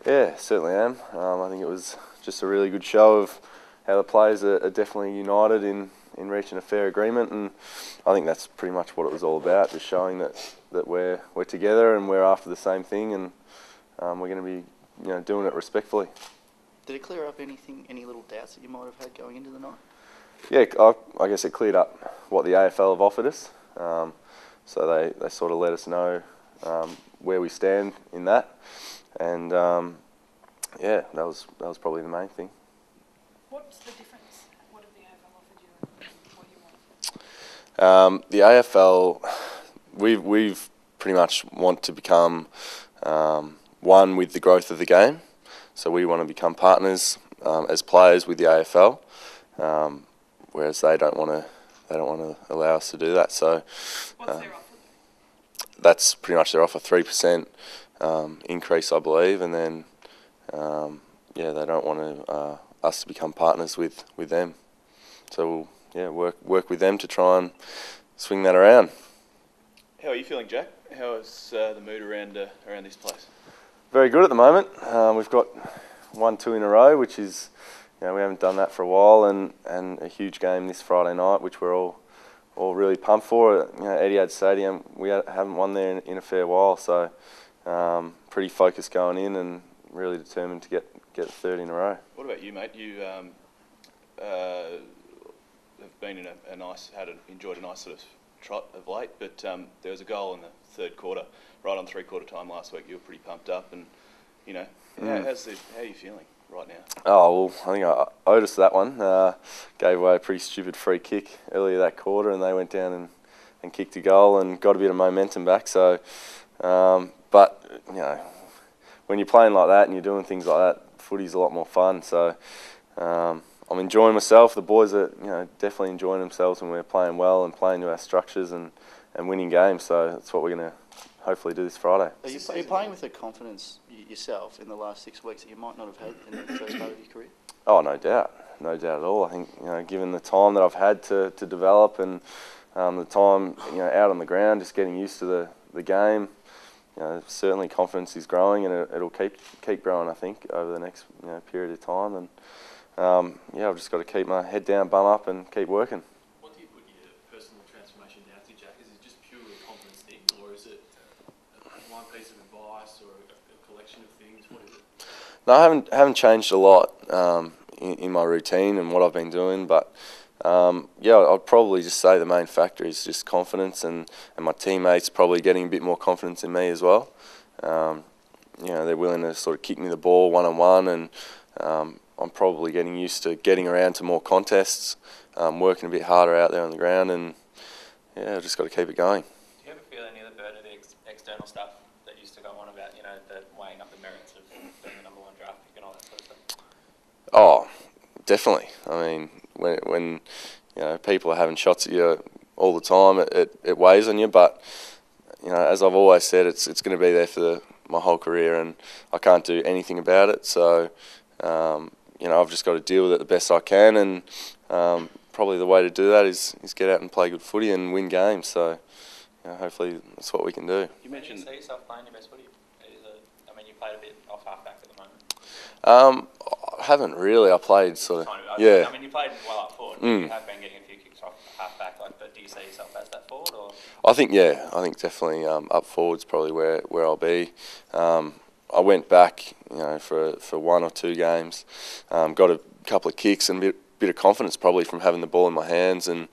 Yeah, certainly am. I think it was just a really good show of how the players are definitely united in reaching a fair agreement, and I think that's pretty much what it was all about, just showing that we're together and we're after the same thing, and we're going to be doing it respectfully. Did it clear up any little doubts that you might have had going into the night? Yeah, I guess it cleared up what the AFL have offered us. So they sort of let us know where we stand in that, and yeah, that was probably the main thing. What's the difference? What have the AFL offered you and what do you want? The AFL, we've pretty much want to become one with the growth of the game. So we want to become partners as players with the AFL, whereas they don't want to allow us to do that. So what's their offer? That's pretty much their offer, 3% increase, I believe, and then yeah, they don't want us to become partners with them. So we'll work with them to try and swing that around. How are you feeling, Jack? How is the mood around this place? Very good at the moment. We've got 1-2 in a row, which is, we haven't done that for a while, and a huge game this Friday night, which we're all really pumped for. Eithad Stadium, we haven't won there in a fair while, so pretty focused going in and really determined to get the third in a row. What about you, mate? You have been in enjoyed a nice sort of trot of late, but there was a goal in the third quarter, right on three-quarter time last week. You were pretty pumped up, and how are you feeling right now? Oh, well, I think I owed us that one. Gave away a pretty stupid free kick earlier that quarter, and they went down and kicked a goal and got a bit of momentum back. So, but when you're playing like that and you're doing things like that, footy's a lot more fun. So I'm enjoying myself. The boys are definitely enjoying themselves, and we're playing well and playing to our structures and winning games. So that's what we're going to hopefully do this Friday. Are you playing with a confidence yourself in the last 6 weeks that you might not have had in the first part of your career? Oh, no doubt at all. I think given the time that I've had to develop and the time out on the ground, just getting used to the game, certainly confidence is growing, and it'll keep growing, I think, over the next period of time. And I've just got to keep my head down, bum up, and keep working. What do you put your personal transformation down to, Jack? Is it just purely a confidence thing, or is it one piece of advice or a collection of things? What is it? No, I haven't changed a lot in my routine and what I've been doing, but I'd probably just say the main factor is just confidence, and my teammates probably getting a bit more confidence in me as well. They're willing to sort of kick me the ball one-on-one, and I'm probably getting used to getting around to more contests, working a bit harder out there on the ground, and I've just got to keep it going. Do you ever feel any of the burden of the external stuff that used to go on about, the weighing up the merits of being the number one draft pick and all that sort of stuff? Oh, definitely. I mean, when people are having shots at you all the time, it weighs on you. But as I've always said, it's going to be there for my whole career, and I can't do anything about it. So I've just got to deal with it the best I can, and probably the way to do that is get out and play good footy and win games. So hopefully that's what we can do. You mentioned, do you see yourself playing your best footy? You played a bit off half-back at the moment. I haven't really. I played sort of, you played well up forward. You have been getting a few kicks off half-back, but do you see yourself as that forward? Or? I think definitely up forward's probably where I'll be. I went back, for 1 or 2 games, got a couple of kicks and a bit of confidence probably from having the ball in my hands, and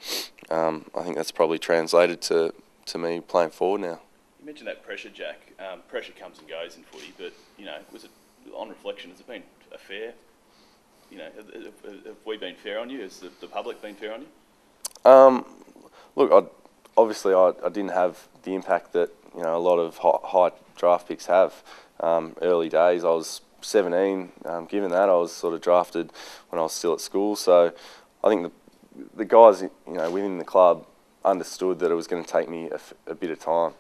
I think that's probably translated to me playing forward now. You mentioned that pressure, Jack. Pressure comes and goes in footy, but was it, on reflection, has it been a fair? Have we been fair on you? Has the public been fair on you? Look, obviously I didn't have the impact that a lot of high draft picks have. Early days, I was 17. Given that, I was sort of drafted when I was still at school. So I think the guys within the club understood that it was going to take me a bit of time.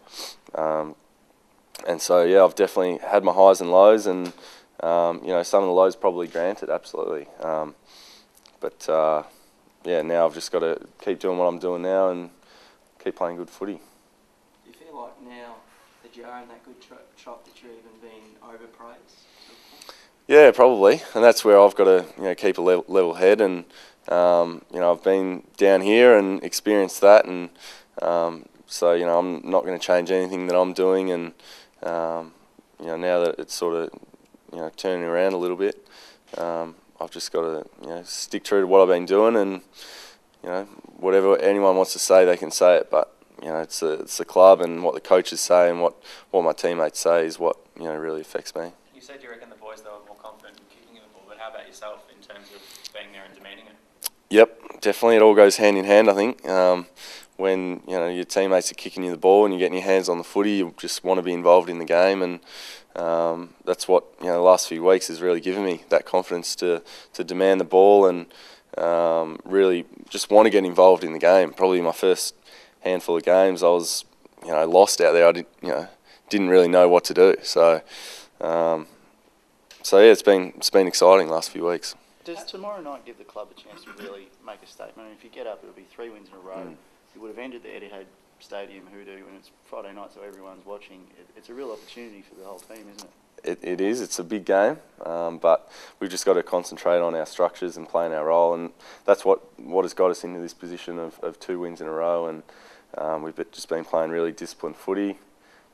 And so I've definitely had my highs and lows, and some of the lows probably granted, absolutely. But now I've just got to keep doing what I'm doing now and keep playing good footy. Do you feel like now that you are in that good trot that you're even being overpraised? Yeah, probably, and that's where I've got to keep a level head, and I've been down here and experienced that, and so I'm not going to change anything that I'm doing, and now that it's sort of turning around a little bit, I've just got to stick true to what I've been doing, and whatever anyone wants to say, they can say it, but it's the club and what the coaches say and what my teammates say is what really affects me. You said you reckon the boys though are more confident in kicking the ball, but how about yourself in terms of being there and demanding it? Yep, definitely. It all goes hand in hand, I think. When your teammates are kicking you the ball and you're getting your hands on the footy, you just want to be involved in the game, and that's what the last few weeks has really given me, that confidence to demand the ball and really just want to get involved in the game. Probably my first handful of games, I was lost out there. I didn't really know what to do. So yeah, it's been exciting the last few weeks. Does tomorrow night give the club a chance to really make a statement? If you get up, it'll be 3 wins in a row. You would have ended the Eithad Stadium hoodoo, and it's Friday night, so everyone's watching. It's a real opportunity for the whole team, isn't it? It is. It's a big game, but we've just got to concentrate on our structures and playing our role, and that's what has got us into this position of 2 wins in a row, and we've just been playing really disciplined footy,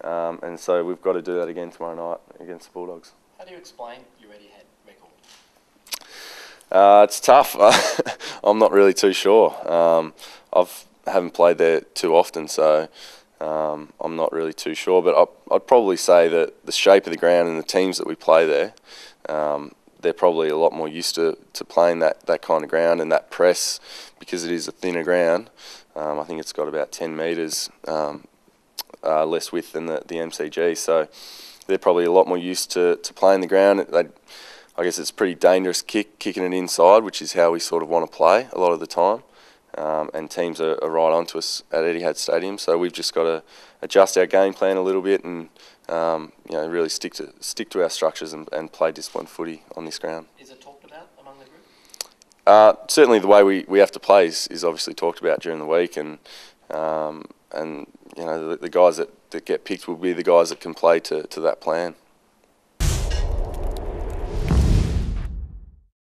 and so we've got to do that again tomorrow night against the Bulldogs. How do you explain your Eithad record? It's tough. I'm not really too sure. I haven't played there too often, so I'm not really too sure. But I'd probably say that the shape of the ground and the teams that we play there, they're probably a lot more used to playing that kind of ground and that press, because it is a thinner ground. I think it's got about 10 metres less width than the MCG, so they're probably a lot more used to playing the ground. I guess it's pretty dangerous kicking it inside, which is how we sort of want to play a lot of the time. And teams are right onto us at Eithad Stadium, so we've just got to adjust our game plan a little bit and really stick to our structures and play disciplined footy on this ground. Is it talked about among the group? Certainly, the way we have to play is obviously talked about during the week, and the guys that get picked will be the guys that can play to that plan.